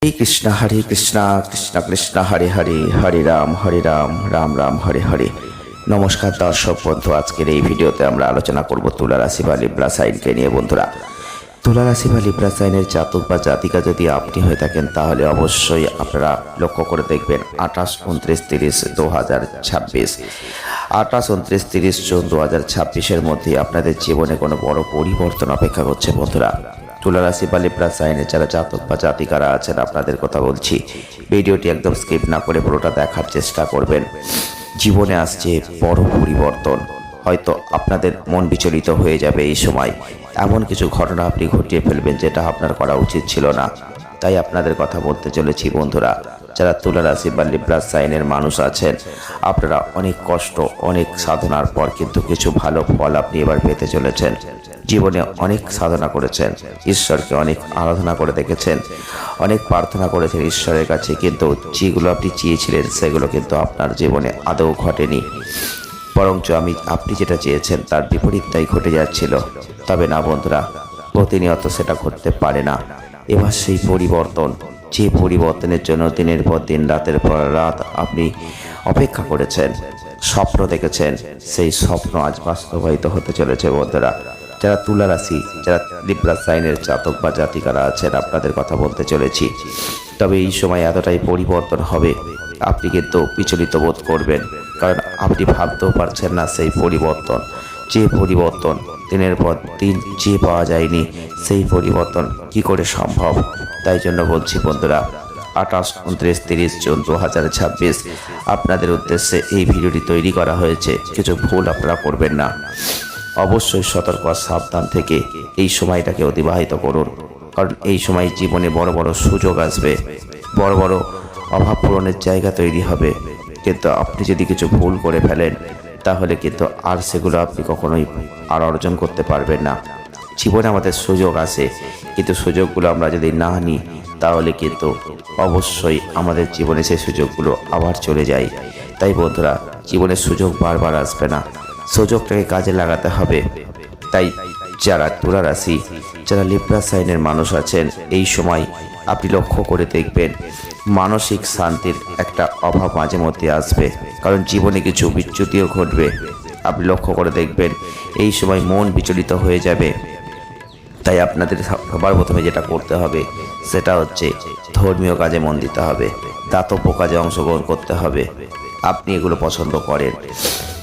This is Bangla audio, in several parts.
হরে কৃষ্ণ কৃষ্ণ কৃষ্ণ হরে হরে, হরে রাম রাম রাম হরে হরে। নমস্কার দর্শক বন্ধু, আজকের এই ভিডিওতে আমরা আলোচনা করব তুলা রাশি বা লিব্রা সাইনকে নিয়ে। বন্ধুরা, তুলা রাশি বা লিব্রা সাইনের জাতক বা জাতিকা যদি আপনি হয়ে থাকেন, তাহলে অবশ্যই আপনারা লক্ষ্য করে দেখবেন 28, 29, 30, 2026, 28, 29, 30 জুন 2026-এর মধ্যে আপনাদের জীবনে কোনো বড় পরিবর্তন অপেক্ষা করছে। বন্ধুরা, তুলা রাশি বা লিব্রা সাইনে যারা জাতক বা জাতিকারা আছেন, আপনাদের কথা বলছি। ভিডিওটি একদম স্কিপ না করে পুরোটা দেখার চেষ্টা করবেন। জীবনে আসছে বড় পরিবর্তন। হয়তো আপনাদের মন বিচলিত হয়ে যাবে এই সময়। এমন কিছু ঘটনা আপনি ঘটিয়ে ফেলবেন যেটা আপনার করা উচিত ছিল না। তাই আপনাদের কথা বলতে চলেছি। বন্ধুরা, যারা তুলা রাশি বা লিব্রা সাইনের মানুষ আছেন, আপনারা অনেক কষ্ট, অনেক সাধনার পর কিন্তু কিছু ভালো ফল আপনি এবার পেতে চলেছেন। জীবনে অনেক সাধনা করেছেন, ঈশ্বরকে অনেক আরাধনা করে দেখেছেন, অনেক প্রার্থনা করেছেন ঈশ্বরের কাছে, কিন্তু যেগুলো আপনি চেয়েছিলেন সেগুলো কিন্তু আপনার জীবনে আদৌ ঘটেনি। বরঞ্চ আপনি যেটা চেয়েছেন তার বিপরীতটাই ঘটে যাচ্ছিল। তবে না বন্ধুরা, প্রতিনিয়ত সেটা ঘটতে পারে না। এবার সেই পরিবর্তন, যে পরিবর্তনের জন্য দিনের পর দিন, রাতের পর রাত আপনি অপেক্ষা করেছেন, স্বপ্ন দেখেছেন, সেই স্বপ্ন আজ বাস্তবায়িত হতে চলেছে। বন্ধুরা, যারা তুলা রাশি, যারা লিব্রা সাইনের জাতক বা জাতিকারা আছেন, আপনাদের কথা বলতে চলেছি। তবে এই সময় এতটাই পরিবর্তন হবে, আপনি কিন্তু বিচলিত বোধ করবেন, কারণ আপনি ভাবতেও পারছেন না সেই পরিবর্তন, যে পরিবর্তন দিনের পর দিন যে পাওয়া যায়নি, সেই পরিবর্তন কি করে সম্ভব। তাই জন্য বলছি বন্ধুরা, 28, 29, 30 জুন 2026 আপনাদের উদ্দেশ্যে এই ভিডিওটি তৈরি করা হয়েছে। কিছু ভুল আপনারা করবেন না। অবশ্যই সতর্ক সাবধান থেকে এই সময়টাকে অতিবাহিত করুন, কারণ এই সময় জীবনে বড় বড় সুযোগ আসবে, বড় বড় অভাব পূরণের জায়গা তৈরি হবে। কিন্তু আপনি যদি কিছু ভুল করে ফেলেন, তাহলে কিন্তু আর সেগুলো আপনি কখনোই আর অর্জন করতে পারবেন না। জীবনে আমাদের সুযোগ আসে, কিন্তু সুযোগগুলো আমরা যদি না নিই, তাহলে কিন্তু অবশ্যই আমাদের জীবনে সেই সুযোগগুলো আবার চলে যায়। তাই বন্ধুরা, জীবনে সুযোগ বারবার আসবে না, সুযোগটাকে কাজে লাগাতে হবে। তাই যারা তুলা রাশি, যারা লিব্রা সাইনের মানুষ আছেন, এই সময় আপনি লক্ষ্য করে দেখবেন মানসিক শান্তির একটা অভাব মাঝে মধ্যে আসবে, কারণ জীবনে কিছু বিচ্যুতিও ঘটবে। আপনি লক্ষ্য করে দেখবেন এই সময় মন বিচলিত হয়ে যাবে। তাই আপনাদের সবার প্রথমে যেটা করতে হবে সেটা হচ্ছে ধর্মীয় কাজে মন দিতে হবে, দাতব্য কাজে অংশগ্রহণ করতে হবে। আপনি এগুলো পছন্দ করেন,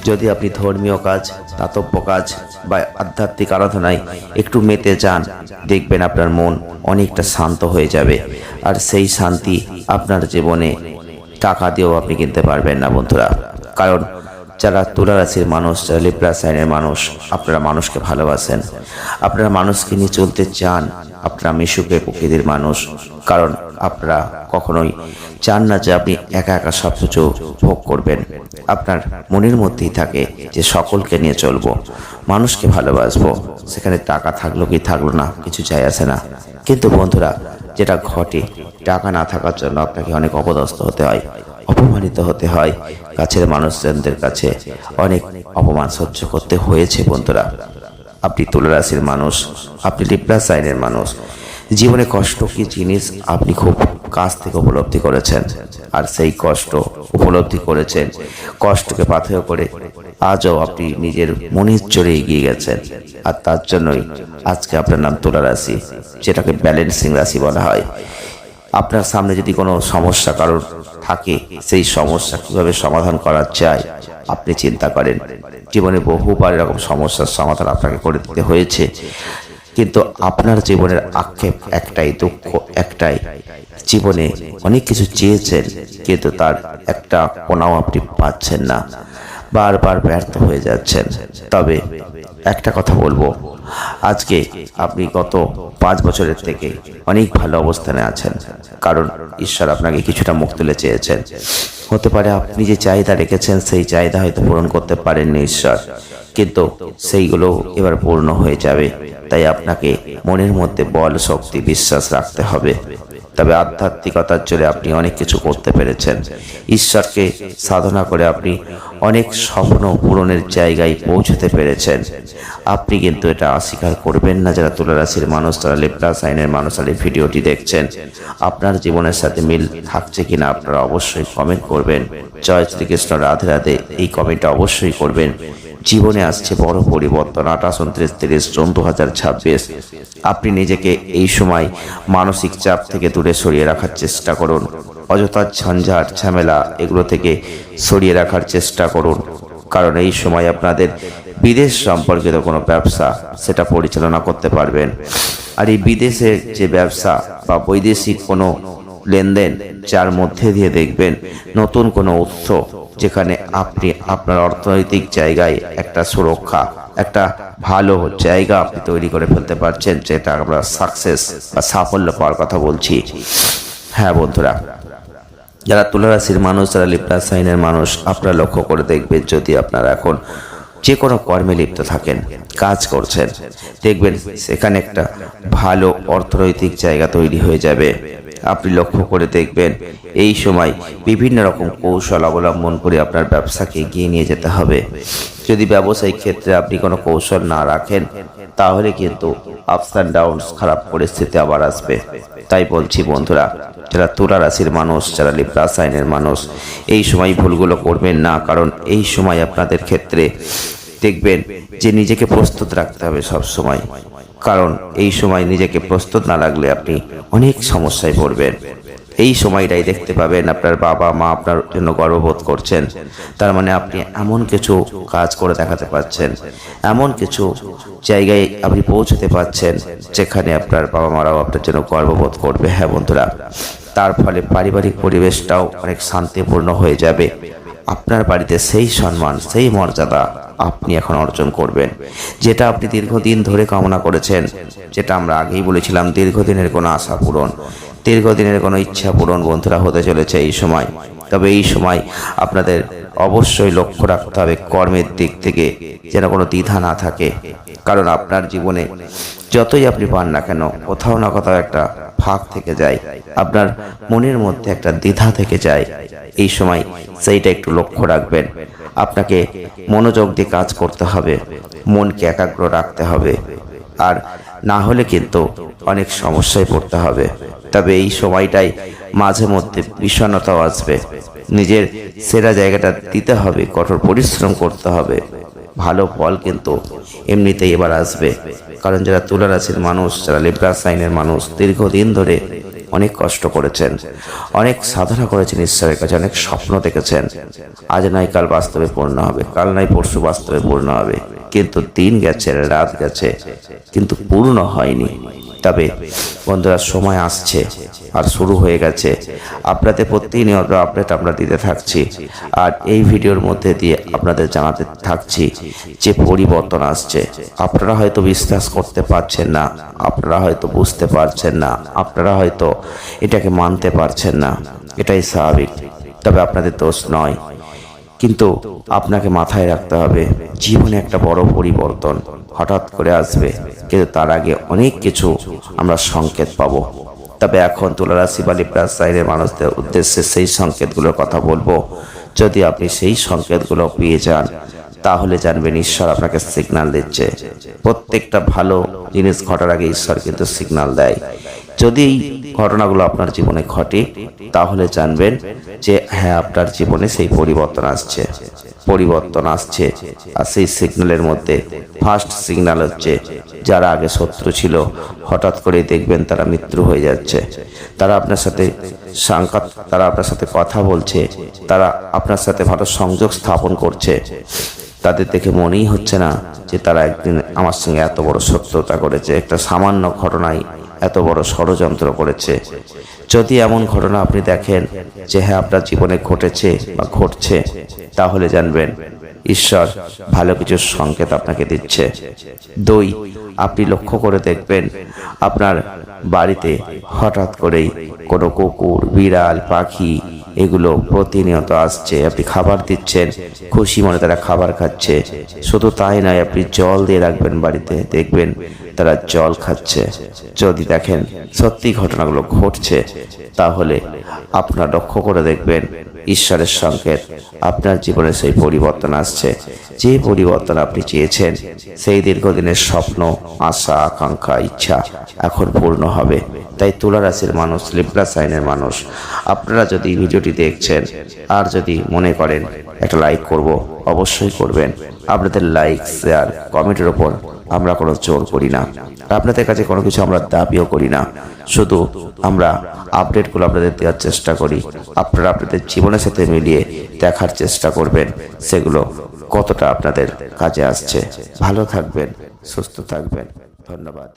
যদি আপনি ধর্মীয় কাজ, দাতব্য কাজ বা আধ্যাত্মিক আরাধনায় একটু মেতে যান, দেখবেন আপনার মন অনেকটা শান্ত হয়ে যাবে। আর সেই শান্তি আপনার জীবনে টাকা দিয়েও আপনি কিনতে পারবেন না। বন্ধুরা, কারণ যারা তুলা রাশির মানুষ, যারা লিব্রা সাইনের মানুষ, আপনারা মানুষকে ভালোবাসেন, আপনারা মানুষকে নিয়ে চলতে চান, আপনারা মিশুকে প্রকৃতির মানুষ। কারণ আপনারা কখনোই চান না যে আপনি একা একা সব কিছু ভোগ করবেন। আপনার মনের মধ্যেই থাকে যে সকলকে নিয়ে চলবো, মানুষকে ভালোবাসবো, সেখানে টাকা থাকলো কি থাকলো না কিছু যায় আসে না। কিন্তু বন্ধুরা, যেটা ঘটে, টাকা না থাকার জন্য আপনাকে অনেক অপদস্থ হতে হয়, অপমানিত হতে হয়, কাছের মানুষজনদের কাছে অনেক অপমান সহ্য করতে হয়েছে। বন্ধুরা, আপনি তুলা রাশির মানুষ, আপনি লিব্রা সাইনের মানুষ, জীবনে কষ্ট কি জিনিস আপনি খুব কাছ থেকে উপলব্ধি করেছেন। আর সেই কষ্ট উপলব্ধি করেছেন, কষ্টকে পাথেয় করে আজও আপনি নিজের মনের জোরে এগিয়ে গেছেন। আর তার জন্যই আজকে আপনার নাম তুলা রাশি, যেটাকে ব্যালেন্সিং রাশি বলা হয়। আপনার সামনে যদি কোনো সমস্যা কারোর থাকে, সেই সমস্যা কিভাবে সমাধান করা যায় আপনি চিন্তা করেন। জীবনে বহুবার এরকম সমস্যার সমাধান আপনাকে করে দিতে হয়েছে, কিন্তু আপনার জীবনের আক্ষেপ একটাই, দুঃখ একটাই, জীবনে অনেক কিছু চেয়েছেন, কিন্তু তার একটা কোনাও আপনি পাচ্ছেন না, বারবার ব্যর্থ হয়ে যাচ্ছেন। তবে একটা কথা বলবো, আজকে আপনি গত 5 বছরের থেকে অনেক ভালো অবস্থানে আছেন, কারণ ঈশ্বর আপনাকে কিছুটা মুখ তুলে চেয়েছেন। হতে পারে আপনি যে চাহিদা রেখেছেন সেই চাহিদা হয়তো পূরণ করতে পারেননি ঈশ্বর, কিন্তু সেইগুলো এবার পূর্ণ হয়ে যাবে। তাই আপনাকে মনের মধ্যে বল, শক্তি, বিশ্বাস রাখতে হবে। তবে আধ্যাত্মিকতার জোরে আপনি অনেক কিছু করতে পেরেছেন। ঈশ্বরকে সাধনা করে আপনি অনেক স্বপ্ন পূরণের জায়গায় পৌঁছতে পেরেছেন। আপনি কিন্তু এটা অস্বীকার করবেন না। যারা তুলা রাশির মানুষ, তারা লিব্রা সাইনের মানুষ, আর এই ভিডিওটি দেখছেন, আপনার জীবনের সাথে মিল থাকছে কিনা আপনারা অবশ্যই কমেন্ট করবেন। জয় শ্রীকৃষ্ণ, রাধে রাধে, এই কমেন্টটা অবশ্যই করবেন। জীবনে আসছে বড় পরিবর্তন। 28, 29, 30 জুন 2026। আপনি নিজেকে এই সময় মানসিক চাপ থেকে দূরে সরিয়ে রাখার চেষ্টা করুন। অযথা ঝঞ্ঝাট ঝামেলা এগুলো থেকে সরিয়ে রাখার চেষ্টা করুন, কারণ এই সময় আপনাদের বিদেশ সম্পর্কিত কোনো ব্যবসা সেটা পরিচালনা করতে পারবেন। আর এই বিদেশের যে ব্যবসা বা বৈদেশিক কোনো লেনদেন, যার মধ্যে দিয়ে দেখবেন নতুন কোনো উৎস, যেখানে আপনি আপনার অর্থনৈতিক জায়গায় একটা সুরক্ষা, একটা ভালো জায়গা আপনি তৈরি করে ফেলতে পারছেন, যেটা আমরা সাকসেস বা সাফল্য পাওয়ার কথা বলছি। হ্যাঁ বন্ধুরা, যারা তুলা রাশির মানুষ, যারা লিব্রা সাইনের মানুষ, আপনারা লক্ষ্য করে দেখবেন, যদি আপনারা এখন যে কোনো কর্মে লিপ্ত থাকেন, কাজ করছেন, দেখবেন সেখানে একটা ভালো অর্থনৈতিক জায়গা তৈরি হয়ে যাবে। আপনি লক্ষ্য করে দেখবেন এই সময় বিভিন্ন রকম কৌশল অবলম্বন করে আপনার ব্যবসাকে এগিয়ে নিয়ে যেতে হবে। যদি ব্যবসায়িক ক্ষেত্রে আপনি কোনো কৌশল না রাখেন, তাহলে কিন্তু আপস অ্যান্ড ডাউনস, খারাপ পরিস্থিতি আবার আসবে। তাই বলছি বন্ধুরা, যারা তুলা রাশির মানুষ, যারা লিব্রা সাইনের মানুষ, এই সময় ভুলগুলো করবেন না। কারণ এই সময় আপনাদের ক্ষেত্রে দেখবেন যে নিজেকে প্রস্তুত রাখতে হবে সব সময়। কারণ এই সময় নিজেকে প্রস্তুত না রাখলে আপনি অনেক সমস্যায় পড়বেন। এই সময়টাই দেখতে পাবেন আপনার বাবা মা আপনার জন্য গর্ববোধ করছেন। তার মানে আপনি এমন কিছু কাজ করে দেখাতে পারছেন, এমন কিছু জায়গায় আপনি পৌঁছতে পারছেন, যেখানে আপনার বাবা মারাও আপনার জন্য গর্ববোধ করবে। হ্যাঁ বন্ধুরা, তার ফলে পারিবারিক পরিবেশটাও অনেক শান্তিপূর্ণ হয়ে যাবে। আপনার বাড়িতে সেই সম্মান, সেই মর্যাদা আপনি এখন অর্জন করবেন, যেটা আপনি দীর্ঘদিন ধরে কামনা করেছেন। যেটা আমরা আগেই বলেছিলাম, দীর্ঘদিনের কোনো আশা পূরণ, দীর্ঘদিনের কোনো ইচ্ছা পূরণ বন্ধুরা হতে চলেছে এই সময়। তবে এই সময় আপনাদের অবশ্যই লক্ষ্য রাখতে হবে কর্মের দিক থেকে যেন কোনো দ্বিধা না থাকে। কারণ আপনার জীবনে যতই আপনি পান না কেন, কোথাও না কোথাও একটা ফাঁক থেকে যায়, আপনার মনের মধ্যে একটা দ্বিধা থেকে যায়। এই সময় সেইটা একটু লক্ষ্য রাখবেন। আপনাকে মনোযোগ দিয়ে কাজ করতে হবে, মনকে একাগ্র রাখতে হবে, আর না হলে কিন্তু অনেক সমস্যায় পড়তে হবে। তবে এই সময়টাই মাঝে মধ্যে বিষণ্ণতাও আসবে। নিজের সেরা জায়গাটা দিতে হবে, কঠোর পরিশ্রম করতে হবে। ভালো ফল কিন্তু এমনিতেই এবার আসবে। কারণ যারা তুলা রাশির মানুষ, যারা লিব্রা সাইনের মানুষ, দীর্ঘদিন ধরে অনেক কষ্ট করেছেন, অনেক সাধনা করেছেন ঈশ্বরের কাছে, অনেক স্বপ্ন দেখেছেন। আজ নয় কাল বাস্তবে পূর্ণ হবে, কাল নয় পরশু বাস্তবে পূর্ণ হবে। কিন্তু দিন গেছে, রাত গেছে, কিন্তু পূর্ণ হয়নি। তবে বন্ধুরা, সময় আসছে আর শুরু হয়ে গেছে। আপনাদের প্রতিনিয়ত আপডেট আমরা দিতে থাকছি, আর এই ভিডিওর মধ্যে দিয়ে আপনাদের জানাতে থাকছি যে পরিবর্তন আসছে। আপনারা হয়তো বিশ্বাস করতে পারছেন না, আপনারা হয়তো বুঝতে পারছেন না, আপনারা হয়তো এটাকে মানতে পারছেন না, এটাই স্বাভাবিক। তবে আপনাদের দোষ নয়। কিন্তু আপনাকে মাথায় রাখতে হবে, জীবনে একটা বড় পরিবর্তন হঠাৎ করে আসবে, কিন্তু তার আগে অনেক কিছু আমরা সংকেত পাবো। তবে এখন তুলা রাশি বা লিব্রা সাইনের মানুষদের উদ্দেশ্যে সেই সংকেতগুলোর কথা বলবো। যদি আপনি সেই সংকেতগুলো পেয়ে যান, তাহলে জানবেন ঈশ্বর আপনাকে সিগন্যাল দিচ্ছে। প্রত্যেকটা ভালো জিনিস ঘটার আগে ঈশ্বর কিন্তু সিগন্যাল দেয়। যদি এই ঘটনাগুলো আপনার জীবনে ঘটে, তাহলে জানবেন যে হ্যাঁ, আপনার জীবনে সেই পরিবর্তন আসছে, পরিবর্তন আসছে। আর সেই সিগন্যালের মধ্যে ফার্স্ট সিগন্যাল হচ্ছে, যারা আগে শত্রু ছিল হঠাৎ করে দেখবেন তারা মিত্র হয়ে যাচ্ছে। তারা আপনার সাথে তারা আপনার সাথে কথা বলছে, তারা আপনার সাথে ভালো সংযোগ স্থাপন করছে। তাদের দেখে মনেই হচ্ছে না যে তারা একদিন আমার সঙ্গে এত বড় শত্রুতা করেছে, একটা সামান্য ঘটনায় এত বড় ষড়যন্ত্র করেছে। যদি এমন ঘটনা আপনি দেখেন যে হ্যাঁ আপনার জীবনে ঘটেছে বা ঘটছে, তাহলে জানবেন ঈশ্বর ভালো কিছু সংকেত আপনাকে দিচ্ছে। 2, আপনি লক্ষ্য করে দেখবেন আপনার বাড়িতে হঠাৎ করেই কোনো কুকুর, বিড়াল, পাখি এগুলো প্রতিনিয়ত আসছে। আপনি খাবার দিচ্ছেন, খুশি মনে তারা খাবার খাচ্ছে। শুধু তাই নয়, আপনি জল দিয়ে রাখবেন বাড়িতে, দেখবেন তারা জল খাচ্ছে। যদি দেখেন সত্যি ঘটনাগুলো ঘটছে, তাহলে আপনার লক্ষ্য করে দেখবেন ঈশ্বরের সংকেত, আপনার জীবনে সেই পরিবর্তন আসছে। যে পরিবর্তন আপনি চেয়েছেন, সেই দীর্ঘদিনের স্বপ্ন, আশা, আকাঙ্ক্ষা, ইচ্ছা এখন পূর্ণ হবে। তাই তুলা রাশির মানুষ, লিব্রা সাইনের মানুষ, আপনারা যদি ভিডিওটি দেখছেন আর যদি মনে করেন একটা লাইক করব, অবশ্যই করবেন। আপনাদের লাইক, শেয়ার, কমেন্টের ওপর আমরা কোনো জোর করি না, আপনাদের কাছে কোনো কিছু আমরা দাবিও করি না। শুধু আমরা আপডেটগুলো আপনাদের দেওয়ার চেষ্টা করি। আপনারা আপনাদের জীবনের সাথে মিলিয়ে দেখার চেষ্টা করবেন সেগুলো কতটা আপনাদের কাজে আসছে। ভালো থাকবেন, সুস্থ থাকবেন। ধন্যবাদ।